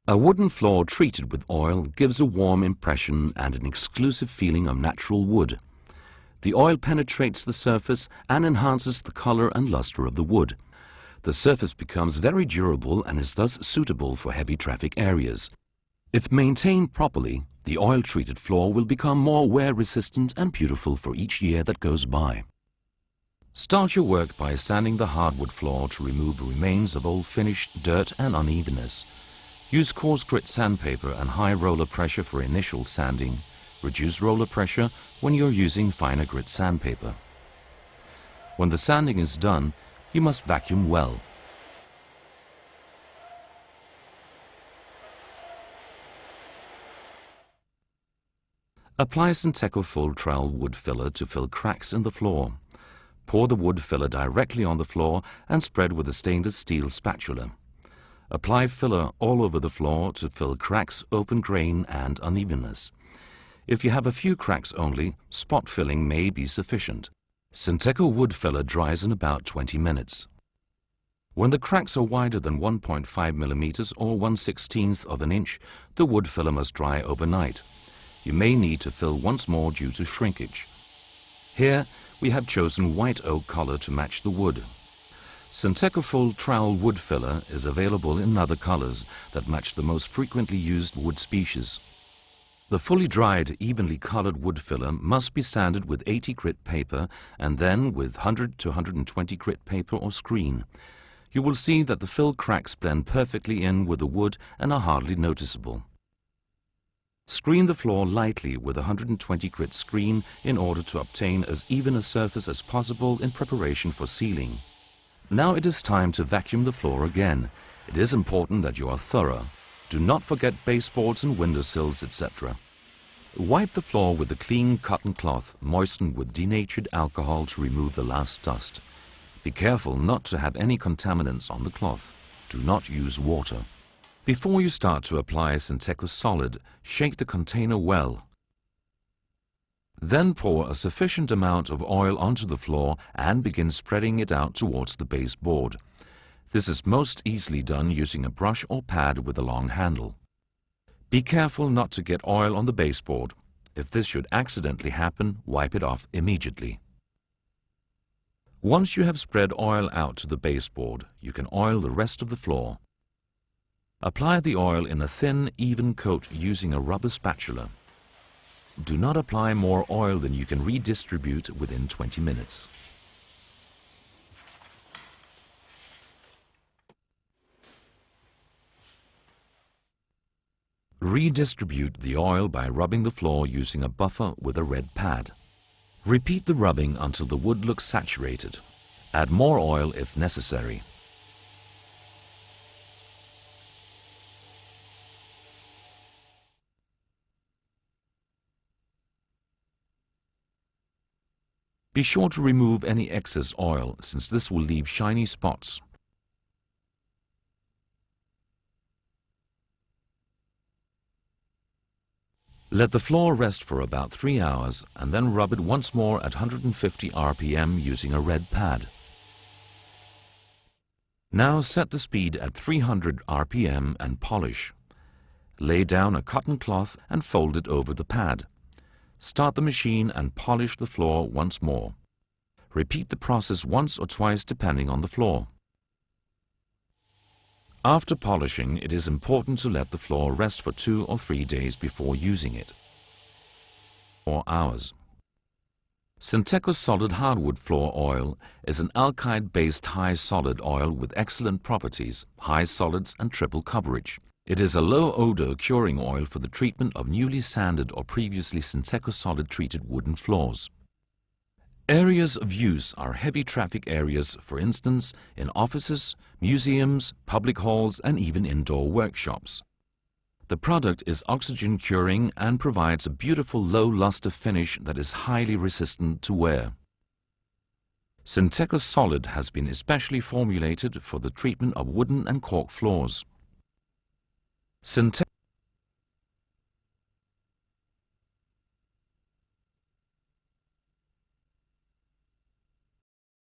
A wooden floor treated with oil gives a warm impression and an exclusive feeling of natural wood. The oil penetrates the surface and enhances the color and luster of the wood. The surface becomes very durable and is thus suitable for heavy traffic areas. If maintained properly, the oil-treated floor will become more wear-resistant and beautiful for each year that goes by. Start your work by sanding the hardwood floor to remove remains of old finish, dirt and unevenness. Use coarse grit sandpaper and high roller pressure for initial sanding. Reduce roller pressure when you're using finer grit sandpaper. When the sanding is done, you must vacuum well. Apply synteko full trowel wood filler to fill cracks in the floor. Pour the wood filler directly on the floor and spread with a stainless steel spatula. Apply filler all over the floor to fill cracks, open grain and unevenness. If you have a few cracks only, spot filling may be sufficient. Synteko wood filler dries in about 20 minutes. When the cracks are wider than 1.5 millimeters or 1/16 of an inch, the wood filler must dry overnight. You may need to fill once more due to shrinkage. Here we have chosen white oak color to match the wood. Synteko full trowel wood filler is available in other colors that match the most frequently used wood species. The fully dried, evenly colored wood filler must be sanded with 80 grit paper and then with 100 to 120 grit paper or screen. You will see that the fill cracks blend perfectly in with the wood and are hardly noticeable. Screen the floor lightly with a 120 grit screen in order to obtain as even a surface as possible in preparation for sealing. Now it is time to vacuum the floor again. It is important that you are thorough. Do not forget baseboards and windowsills, etc. Wipe the floor with a clean cotton cloth moistened with denatured alcohol to remove the last dust. Be careful not to have any contaminants on the cloth. Do not use water. Before you start to apply synteko solid, shake the container well. Then pour a sufficient amount of oil onto the floor and begin spreading it out towards the baseboard. This is most easily done using a brush or pad with a long handle. Be careful not to get oil on the baseboard. If this should accidentally happen, wipe it off immediately. Once you have spread oil out to the baseboard, you can oil the rest of the floor. Apply the oil in a thin, even coat using a rubber spatula. Do not apply more oil than you can redistribute within 20 minutes. Redistribute the oil by rubbing the floor using a buffer with a red pad. Repeat the rubbing until the wood looks saturated. Add more oil if necessary. Be sure to remove any excess oil, since this will leave shiny spots. Let the floor rest for about 3 hours and then rub it once more at 150 RPM using a red pad. Now set the speed at 300 RPM and polish. Lay down a cotton cloth and fold it over the pad. Start the machine and polish the floor once more. Repeat the process once or twice depending on the floor. After polishing, it is important to let the floor rest for 2 or 3 days before using it. 4 hours. Synteko solid hardwood floor oil is an alkyd-based high solid oil with excellent properties, high solids and triple coverage. It is a low-odor curing oil for the treatment of newly sanded or previously synteko solid treated wooden floors. Areas of use are heavy traffic areas, for instance, in offices, museums, public halls and even indoor workshops. The product is oxygen curing and provides a beautiful low luster finish that is highly resistant to wear. Synteko solid has been especially formulated for the treatment of wooden and cork floors. Synteko